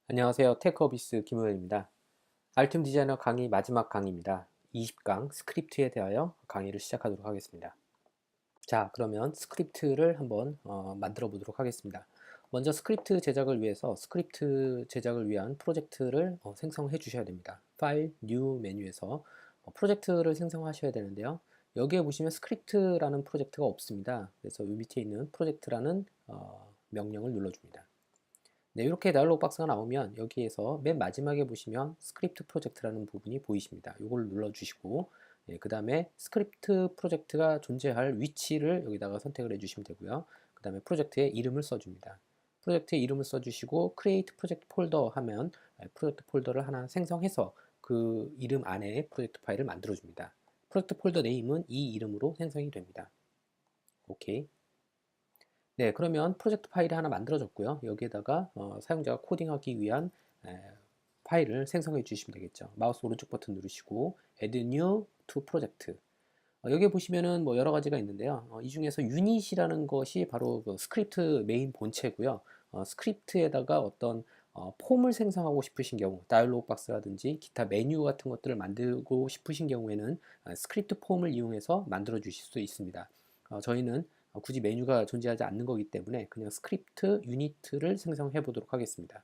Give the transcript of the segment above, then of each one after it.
안녕하세요. 테크어비스 김호연입니다. 알툼 디자이너 강의 마지막 강의입니다. 20강 스크립트에 대하여 강의를 시작하도록 하겠습니다. 자, 그러면 스크립트를 한번 만들어 보도록 하겠습니다. 먼저 스크립트 제작을 위해서 스크립트 제작을 위한 프로젝트를 생성해 주셔야 됩니다. 파일, 뉴 메뉴에서 프로젝트를 생성하셔야 되는데요. 여기에 보시면 스크립트라는 프로젝트가 없습니다. 그래서 이 밑에 있는 프로젝트라는 명령을 눌러줍니다. 네, 이렇게 다이alog 박스가 나오면 여기에서 맨 마지막에 보시면 스크립트 프로젝트라는 부분이 보이십니다. 이걸 눌러주시고 그 다음에 스크립트 프로젝트가 존재할 위치를 여기다가 선택을 해주시면 되고요. 그 다음에 프로젝트의 이름을 써줍니다. 프로젝트의 이름을 써주시고 Create Project Folder 하면 프로젝트 폴더를 하나 생성해서 그 이름 안에 프로젝트 파일을 만들어줍니다. 프로젝트 폴더 네임은 이 이름으로 생성이 됩니다. 오케이. 네, 그러면 프로젝트 파일이 하나 만들어졌고요. 여기에다가 사용자가 코딩하기 위한 파일을 생성해 주시면 되겠죠. 마우스 오른쪽 버튼 누르시고 Add New to Project. 여기 보시면은 뭐 여러 가지가 있는데요. 이 중에서 유닛이라는 것이 바로 그 스크립트 메인 본체고요. 스크립트에다가 어떤 폼을 생성하고 싶으신 경우, 다이alog 박스라든지 기타 메뉴 같은 것들을 만들고 싶으신 경우에는 스크립트 폼을 이용해서 만들어 주실 수 있습니다. 저희는 굳이 메뉴가 존재하지 않는 거기 때문에 그냥 스크립트 유니트를 생성해 보도록 하겠습니다.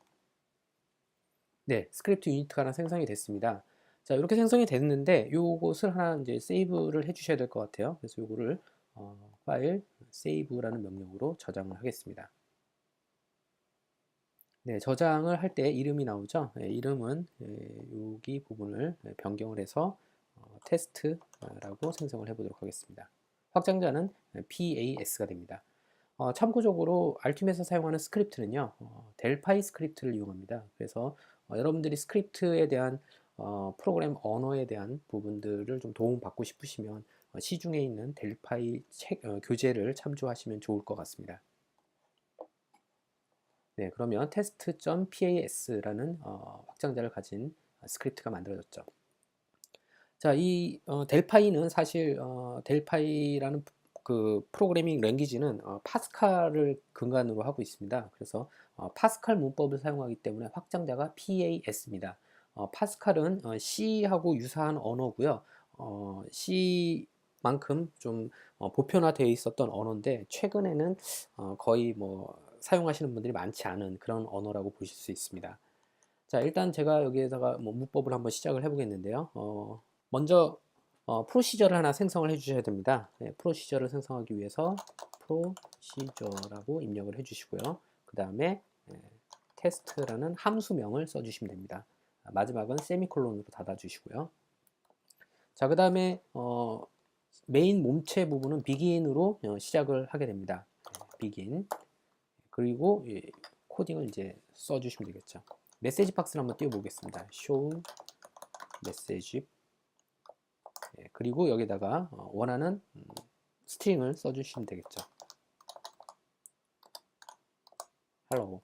네, 스크립트 유니트가 하나 생성이 됐습니다. 자, 이렇게 생성이 됐는데 요것을 하나 이제 세이브를 해 주셔야 될 것 같아요. 그래서 요거를 파일 세이브라는 명령으로 저장을 하겠습니다. 네, 저장을 할 때 이름이 나오죠. 네, 이름은 여기 부분을 변경을 해서 테스트라고 생성을 해 보도록 하겠습니다. 확장자는 PAS가 됩니다. 참고적으로 알툼에서 사용하는 스크립트는요, 델파이 스크립트를 이용합니다. 그래서 여러분들이 스크립트에 대한 프로그램 언어에 대한 부분들을 좀 도움받고 싶으시면 시중에 있는 델파이 교재를 참조하시면 좋을 것 같습니다. 네, 그러면 test.pas라는 확장자를 가진 스크립트가 만들어졌죠. 자, 이 델파이는 사실 델파이라는 그 프로그래밍 랭귀지는 파스칼을 근간으로 하고 있습니다. 그래서 파스칼 문법을 사용하기 때문에 확장자가 PAS입니다. 파스칼은 C하고 유사한 언어고요. C만큼 좀 보편화되어 있었던 언어인데 최근에는 거의 뭐 사용하시는 분들이 많지 않은 그런 언어라고 보실 수 있습니다. 자, 일단 제가 여기에다가 뭐 문법을 한번 시작을 해보겠는데요. 먼저 프로시저를 하나 생성을 해주셔야 됩니다. 네, 프로시저를 생성하기 위해서 프로시저라고 입력을 해주시고요. 그 다음에 테스트라는 함수명을 써주시면 됩니다. 마지막은 세미콜론으로 닫아주시고요. 자, 그 다음에 메인 몸체 부분은 begin으로 시작을 하게 됩니다. begin. 그리고 코딩을 이제 써주시면 되겠죠. 메시지 박스를 한번 띄워보겠습니다. show 메시지. 그리고 여기다가 원하는 스트링을 써주시면 되겠죠. hello.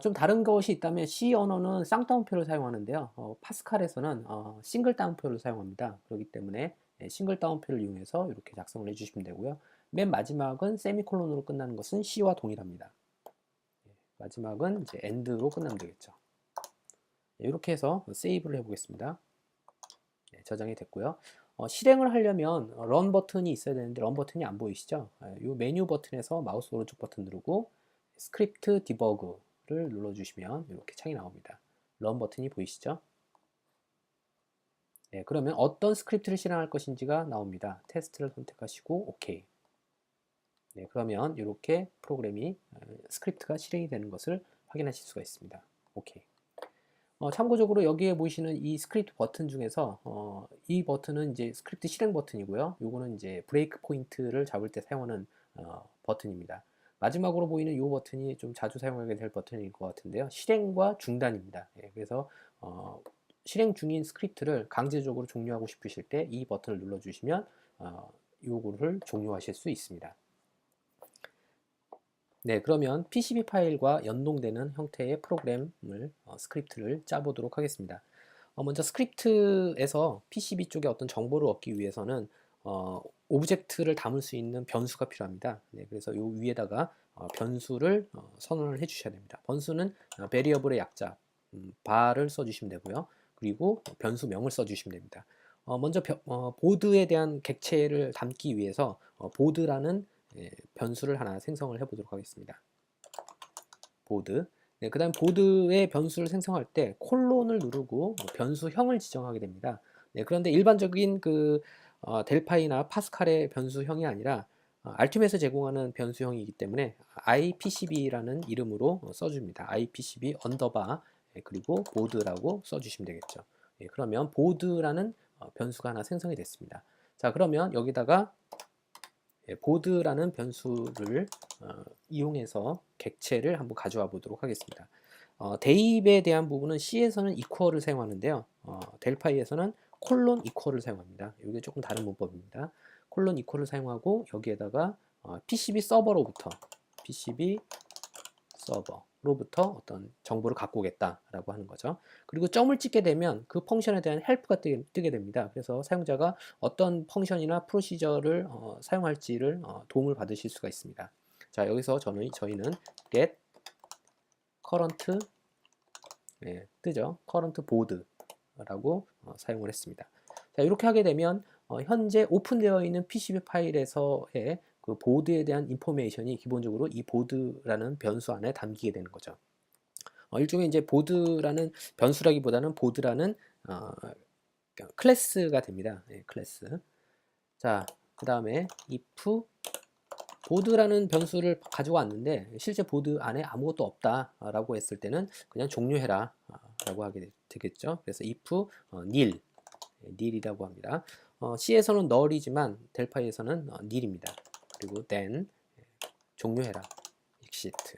좀 다른 것이 있다면 C 언어는 쌍따옴표를 사용하는데요. 파스칼에서는 싱글 따옴표를 사용합니다. 그렇기 때문에 싱글 따옴표를 이용해서 이렇게 작성을 해주시면 되고요. 맨 마지막은 세미콜론으로 끝나는 것은 C와 동일합니다. 마지막은 이제 end로 끝나면 되겠죠. 이렇게 해서 세이브를 해보겠습니다. 저장이 됐고요. 실행을 하려면 런 버튼이 있어야 되는데 런 버튼이 안 보이시죠? 이 메뉴 버튼에서 마우스 오른쪽 버튼 누르고 스크립트 디버그를 눌러주시면 이렇게 창이 나옵니다. 런 버튼이 보이시죠? 네, 그러면 어떤 스크립트를 실행할 것인지가 나옵니다. 테스트를 선택하시고 OK. 네, 그러면 이렇게 프로그램이 스크립트가 실행이 되는 것을 확인하실 수가 있습니다. OK. 참고적으로 여기에 보이시는 이 스크립트 버튼 중에서 이 버튼은 이제 스크립트 실행 버튼이고요. 요거는 이제 브레이크 포인트를 잡을 때 사용하는 버튼입니다. 마지막으로 보이는 이 버튼이 좀 자주 사용하게 될 버튼일 것 같은데요. 실행과 중단입니다. 그래서 실행 중인 스크립트를 강제적으로 종료하고 싶으실 때 이 버튼을 눌러주시면 요거를 종료하실 수 있습니다. 네, 그러면 PCB 파일과 연동되는 형태의 프로그램을 스크립트를 짜보도록 하겠습니다. 먼저 스크립트에서 PCB 쪽에 어떤 정보를 얻기 위해서는 오브젝트를 담을 수 있는 변수가 필요합니다. 네, 그래서 요 위에다가 변수를 선언을 해 주셔야 됩니다. 변수는 베리어블의 약자 bar를 써주시면 되고요. 그리고 변수명을 써주시면 됩니다. 먼저 보드에 대한 객체를 담기 위해서 보드라는 변수를 하나 생성을 해보도록 하겠습니다. 보드. 네, 그 다음 보드의 변수를 생성할 때 콜론을 누르고 변수형을 지정하게 됩니다. 네, 그런데 일반적인 델파이나 파스칼의 변수형이 아니라 알툼에서 제공하는 변수형이기 때문에 IPCB라는 이름으로 써줍니다. IPCB 언더바 그리고 보드라고 써주시면 되겠죠. 예, 그러면 보드라는 변수가 하나 생성이 됐습니다. 자, 그러면 여기다가 보드라는 변수를 이용해서 객체를 한번 가져와 보도록 하겠습니다. 대입에 대한 부분은 C에서는 equal을 사용하는데요. 델파이에서는 콜론 equal을 사용합니다. 이게 조금 다른 문법입니다. 콜론 equal을 사용하고 여기에다가 PCB 서버로부터 PCB 서버로부터 어떤 정보를 갖고 오겠다라고 하는 거죠. 그리고 점을 찍게 되면 그 펑션에 대한 헬프가 뜨게 됩니다. 그래서 사용자가 어떤 펑션이나 프로시저를 사용할지를 도움을 받으실 수가 있습니다. 자, 여기서 저희는 get current 뜨죠. current board라고 사용을 했습니다. 자, 이렇게 하게 되면 현재 오픈되어 있는 PCB 파일에서의 그 보드에 대한 인포메이션이 기본적으로 이 보드라는 변수 안에 담기게 되는 거죠. 일종의 이제 보드라는 변수라기보다는 보드라는 클래스가 됩니다. 네, 클래스. 자, 그 다음에 if 보드라는 변수를 가지고 왔는데 실제 보드 안에 아무것도 없다라고 했을 때는 그냥 종료해라 라고 하게 되겠죠. 그래서 if nil nil이라고 합니다. C에서는 null이지만 델파이에서는 nil입니다. 그리고 then 종료해라 exit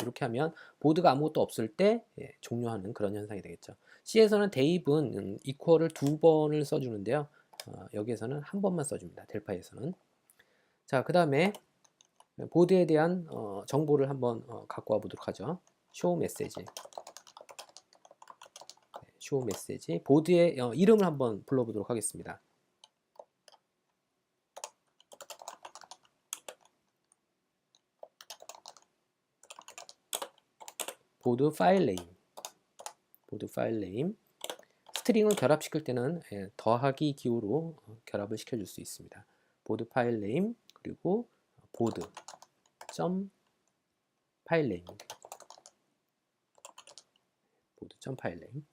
이렇게 하면 보드가 아무것도 없을 때 종료하는 그런 현상이 되겠죠. C에서는 대입은 equal을 2번을 써주는데요. 여기에서는 한 번만 써줍니다. 델파이에서는. 자, 그 다음에 보드에 대한 정보를 한번 갖고 와 보도록 하죠. show message. show message. 보드의 이름을 한번 불러보도록 하겠습니다. 보드 파일 네임. 보드 파일 네임. 스트링을 결합시킬 때는 더하기 기호로 결합을 시켜줄 수 있습니다. 보드 파일 네임 그리고 보드 점 파일 네임. 보드 점 파일 네임.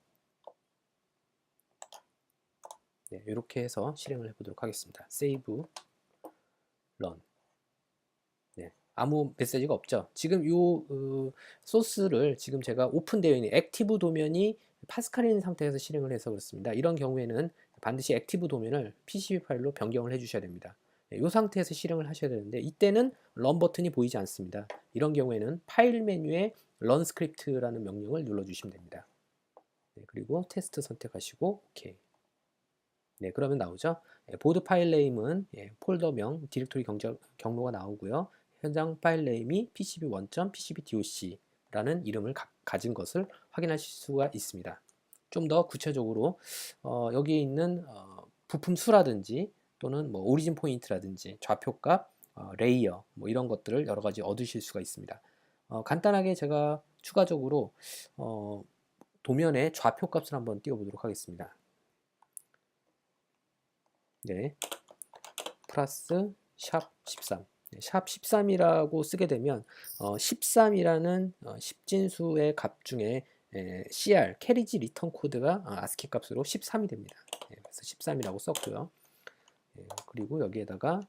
네, 이렇게 해서 실행을 해보도록 하겠습니다. save, run. 네, 아무 메시지가 없죠. 지금 이 소스를 지금 제가 오픈되어 있는 액티브 도면이 파스칼인 상태에서 실행을 해서 그렇습니다. 이런 경우에는 반드시 액티브 도면을 PCB 파일로 변경을 해 주셔야 됩니다. 이 상태에서 실행을 하셔야 되는데 이때는 런 버튼이 보이지 않습니다. 이런 경우에는 파일 메뉴에 run script라는 명령을 눌러주시면 됩니다. 네, 그리고 테스트 선택하시고 OK. 네, 그러면 나오죠. 보드 파일 네임은 폴더명, 디렉토리 경로가 나오고요. 현장 파일 네임이 pcb1.pcbdoc 라는 이름을 가진 것을 확인하실 수가 있습니다. 좀 더 구체적으로 여기에 있는 부품 수라든지 또는 뭐 오리진 포인트라든지 좌표값, 레이어 뭐 이런 것들을 여러 가지 얻으실 수가 있습니다. 간단하게 제가 추가적으로 도면의 좌표값을 한번 띄워보도록 하겠습니다. 네, 플러스 샵 13. 샵 13이라고 쓰게 되면 13이라는 10진수의 값 중에 CR 캐리지 리턴 코드가 아스키 값으로 13이 됩니다. 그래서 13이라고 썼고요. 그리고 여기에다가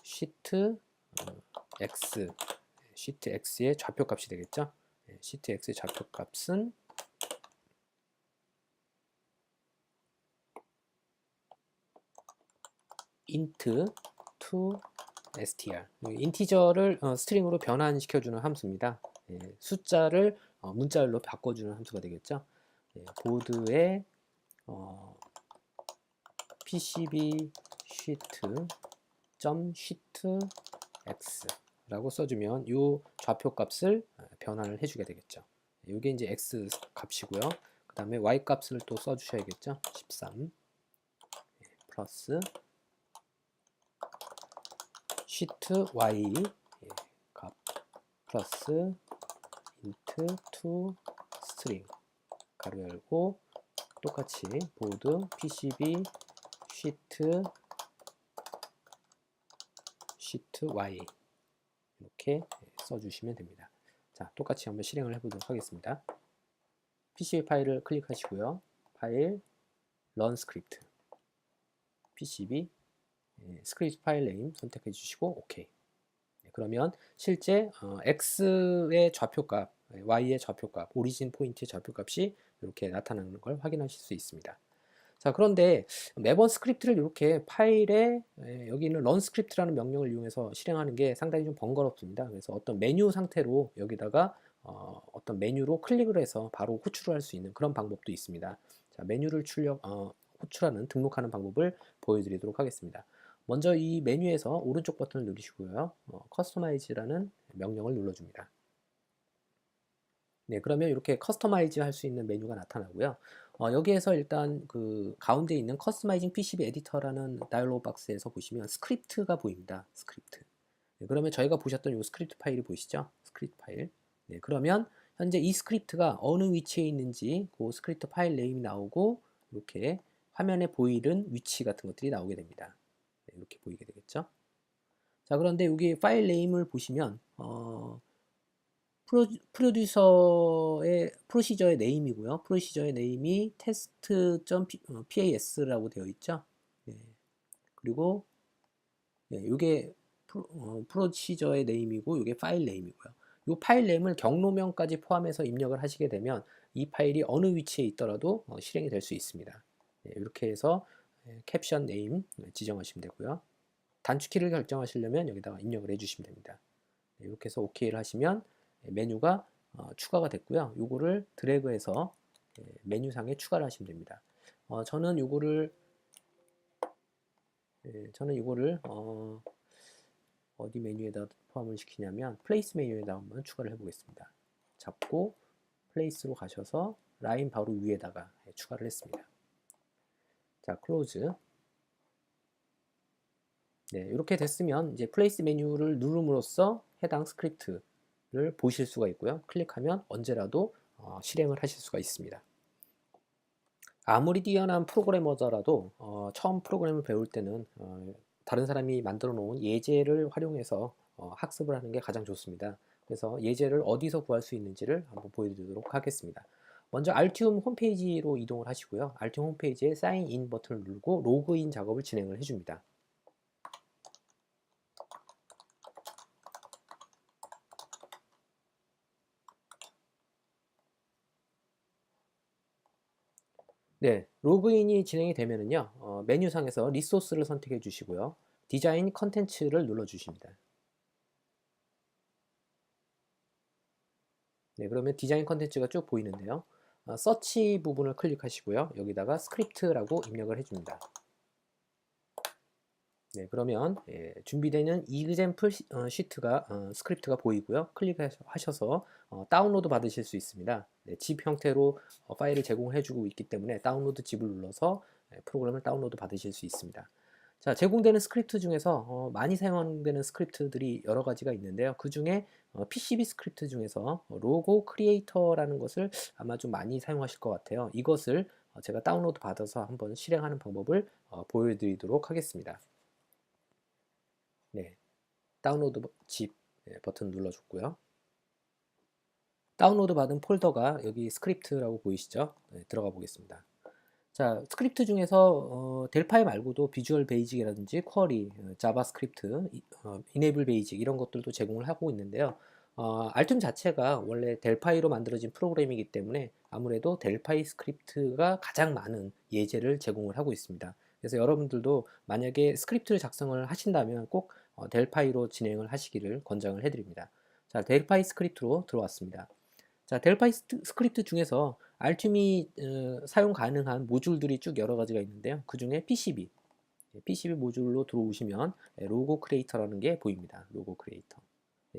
시트 X 시트 X의 좌표 값이 되겠죠. 시트 X의 좌표 값은 int to str 인티저를 스트링으로 변환시켜주는 함수입니다. 숫자를 문자열로 바꿔주는 함수가 되겠죠. 보드에 PCB sheet x 라고 써주면 이 좌표 값을 변환을 해주게 되겠죠. 이게 이제 x 값이고요. 그 다음에 y 값을 또 써주셔야겠죠. 13 플러스 sheet y 값 플러스 int to string 가로 열고 똑같이 보드 pcb sheet y 이렇게 써주시면 됩니다. 자, 똑같이 한번 실행을 해보도록 하겠습니다. PCB 파일을 클릭하시고요. 파일, run script, PCB, 스크립트 파일 네임 선택해 주시고 OK. 그러면 실제 X의 좌표값, Y의 좌표값, 오리진 포인트의 좌표값이 이렇게 나타나는 걸 확인하실 수 있습니다. 자, 그런데 매번 스크립트를 이렇게 파일에 여기 있는 run script라는 명령을 이용해서 실행하는 게 상당히 좀 번거롭습니다. 그래서 어떤 메뉴 상태로 여기다가 어떤 메뉴로 클릭을 해서 바로 호출을 할 수 있는 그런 방법도 있습니다. 자, 메뉴를 호출하는 등록하는 방법을 보여드리도록 하겠습니다. 먼저 이 메뉴에서 오른쪽 버튼을 누르시고요. 커스터마이즈라는 명령을 눌러줍니다. 네, 그러면 이렇게 커스터마이즈 할 수 있는 메뉴가 나타나고요. 여기에서 일단 그 가운데 있는 커스터마이징 PCB 에디터라는 다이얼로그 박스에서 보시면 스크립트가 보입니다. 스크립트. 네, 그러면 저희가 보셨던 이 스크립트 파일이 보이시죠? 스크립트 파일. 네, 그러면 현재 이 스크립트가 어느 위치에 있는지 그 스크립트 파일 네임이 나오고 이렇게 화면에 보이는 위치 같은 것들이 나오게 됩니다. 네, 이렇게 보이게 되겠죠? 자, 그런데 여기 파일 네임을 보시면 프로시저의 네임이고요. 프로시저의 네임이 test.pas라고 되어 있죠. 네. 그리고 이게 프로시저의 네임이고 이게 파일 네임이고요. 이 파일 네임을 경로명까지 포함해서 입력을 하시게 되면 이 파일이 어느 위치에 있더라도 실행이 될 수 있습니다. 네, 이렇게 해서 캡션 네임 지정하시면 되고요. 단축키를 결정하시려면 여기다가 입력을 해주시면 됩니다. 네, 이렇게 해서 OK를 하시면 메뉴가 추가가 됐고요. 요거를 드래그해서 메뉴상에 추가를 하시면 됩니다. 저는 요거를 어디 메뉴에다 포함을 시키냐면 플레이스 메뉴에다 한번 추가를 해보겠습니다. 잡고 플레이스로 가셔서 라인 바로 위에다가 추가를 했습니다. 자, 클로즈. 네, 이렇게 됐으면 이제 플레이스 메뉴를 누름으로써 해당 스크립트를 보실 수가 있고요. 클릭하면 언제라도 실행을 하실 수가 있습니다. 아무리 뛰어난 프로그래머더라도 처음 프로그램을 배울 때는 다른 사람이 만들어 놓은 예제를 활용해서 학습을 하는 게 가장 좋습니다. 그래서 예제를 어디서 구할 수 있는지를 한번 보여드리도록 하겠습니다. 먼저 알티움 홈페이지로 이동을 하시고요. 알티움 홈페이지에 사인 인 버튼을 누르고 로그인 작업을 진행을 해줍니다. 네, 로그인이 진행이 되면은요, 메뉴상에서 리소스를 선택해 주시고요. 디자인 컨텐츠를 눌러 주십니다. 네, 그러면 디자인 컨텐츠가 쭉 보이는데요. 서치 부분을 클릭하시고요. 여기다가 스크립트라고 입력을 해줍니다. 네, 그러면 준비되는 이그젬플 시트가 스크립트가 보이고요. 클릭하셔서 다운로드 받으실 수 있습니다. 네, zip 형태로 파일을 제공해주고 있기 때문에 다운로드 zip을 눌러서 프로그램을 다운로드 받으실 수 있습니다. 자, 제공되는 스크립트 중에서 많이 사용되는 스크립트들이 여러 가지가 있는데요. 그 중에 PCB 스크립트 중에서 로고 크리에이터라는 것을 아마 좀 많이 사용하실 것 같아요. 이것을 제가 다운로드 받아서 한번 실행하는 방법을 보여드리도록 하겠습니다. 네, 다운로드 zip 버튼 눌러줬고요. 다운로드 받은 폴더가 여기 스크립트라고 보이시죠? 네, 들어가 보겠습니다. 자, 스크립트 중에서 델파이 말고도 비주얼 베이직이라든지 쿼리, 자바스크립트, 이네이블 베이직 이런 것들도 제공을 하고 있는데요. 알툼 자체가 원래 델파이로 만들어진 프로그램이기 때문에 아무래도 델파이 스크립트가 가장 많은 예제를 제공을 하고 있습니다. 그래서 여러분들도 만약에 스크립트를 작성을 하신다면 꼭 델파이로 진행을 하시기를 권장을 해드립니다. 자, 델파이 스크립트로 들어왔습니다. 자, 델파이 스크립트 중에서 알툼이 사용 가능한 모듈들이 쭉 여러 가지가 있는데요. 그 중에 PCB 모듈로 들어오시면 로고 크리에이터라는 게 보입니다. 로고 크리에이터.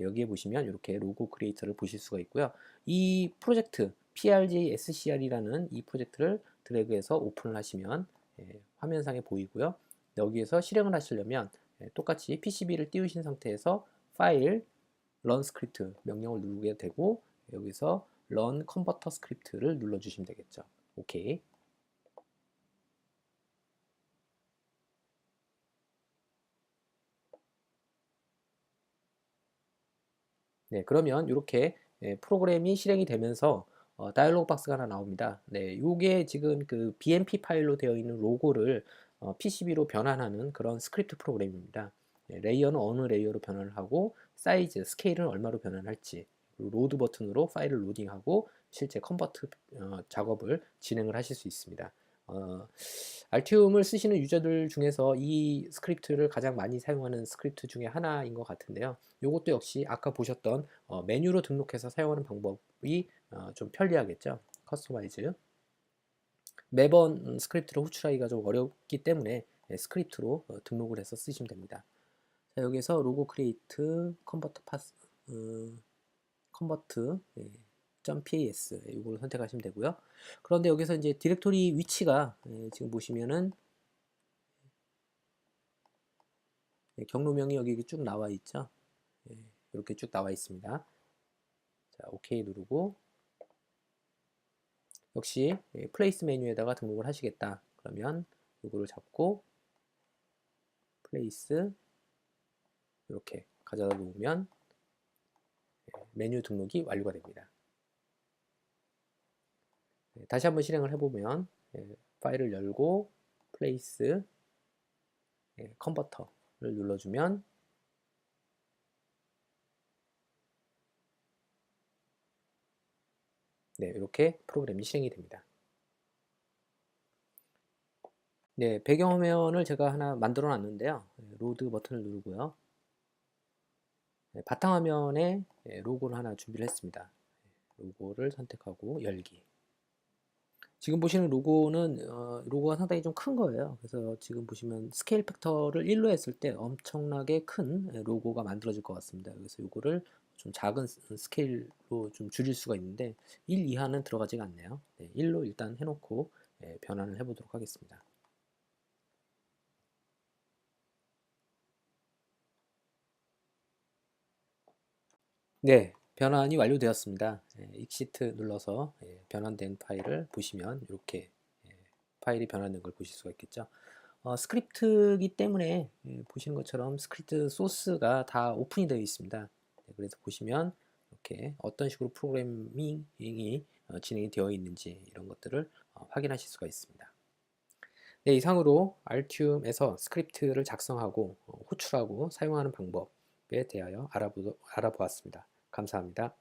여기에 보시면 이렇게 로고 크리에이터를 보실 수가 있고요. 이 프로젝트 PRJ-SCR이라는 이 프로젝트를 드래그해서 오픈을 하시면 화면상에 보이고요. 여기에서 실행을 하시려면 똑같이 PCB를 띄우신 상태에서 파일 run 스크립트 명령을 누르게 되고 여기서 run converter 스크립트를 눌러주시면 되겠죠. 오케이. 네, 그러면 이렇게 프로그램이 실행이 되면서 다이얼로그 박스가 하나 나옵니다. 네, 이게 지금 그 BMP 파일로 되어 있는 로고를 PCB로 변환하는 그런 스크립트 프로그램입니다. 네, 레이어는 어느 레이어로 변환을 하고 사이즈, 스케일은 얼마로 변환할지 로드 버튼으로 파일을 로딩하고 실제 컨버트 작업을 진행을 하실 수 있습니다. 알티움을 쓰시는 유저들 중에서 이 스크립트를 가장 많이 사용하는 스크립트 중에 하나인 것 같은데요. 이것도 역시 아까 보셨던 메뉴로 등록해서 사용하는 방법이 좀 편리하겠죠. 커스터마이즈. 매번 스크립트를 호출하기가 좀 어렵기 때문에 스크립트로 등록을 해서 쓰시면 됩니다. 자, 여기서 로고 크리에이트 컨버터 파스 컨버트 .pas 이걸 선택하시면 되고요. 그런데 여기서 이제 디렉토리 위치가 지금 보시면은 경로명이 여기 쭉 나와 있죠. 이렇게 쭉 나와 있습니다. 자, OK 누르고 역시 플레이스 메뉴에다가 등록을 하시겠다. 그러면 이거를 잡고 플레이스 이렇게 가져다 놓으면 메뉴 등록이 완료가 됩니다. 다시 한번 실행을 해보면 파일을 열고 플레이스 컨버터를 눌러주면 네, 이렇게 프로그램이 실행이 됩니다. 네, 배경화면을 제가 하나 만들어 놨는데요. 로드 버튼을 누르고요. 바탕화면에 로고를 하나 준비를 했습니다. 로고를 선택하고 열기. 지금 보시는 로고는 로고가 상당히 좀 큰 거예요. 그래서 지금 보시면 스케일 팩터를 1로 했을 때 엄청나게 큰 로고가 만들어질 것 같습니다. 그래서 이거를 좀 작은 스케일로 좀 줄일 수가 있는데 1 이하는 들어가지가 않네요. 1로 일단 해놓고 변환을 해보도록 하겠습니다. 네, 변환이 완료되었습니다. 익시트 눌러서 변환된 파일을 보시면 이렇게 파일이 변환된 걸 보실 수가 있겠죠. 스크립트이기 때문에 보시는 것처럼 스크립트 소스가 다 오픈이 되어 있습니다. 그래서 보시면 이렇게 어떤 식으로 프로그래밍이 진행이 되어 있는지 이런 것들을 확인하실 수가 있습니다. 네, 이상으로 알티움에서 스크립트를 작성하고 호출하고 사용하는 방법에 대하여 알아보았습니다. 감사합니다.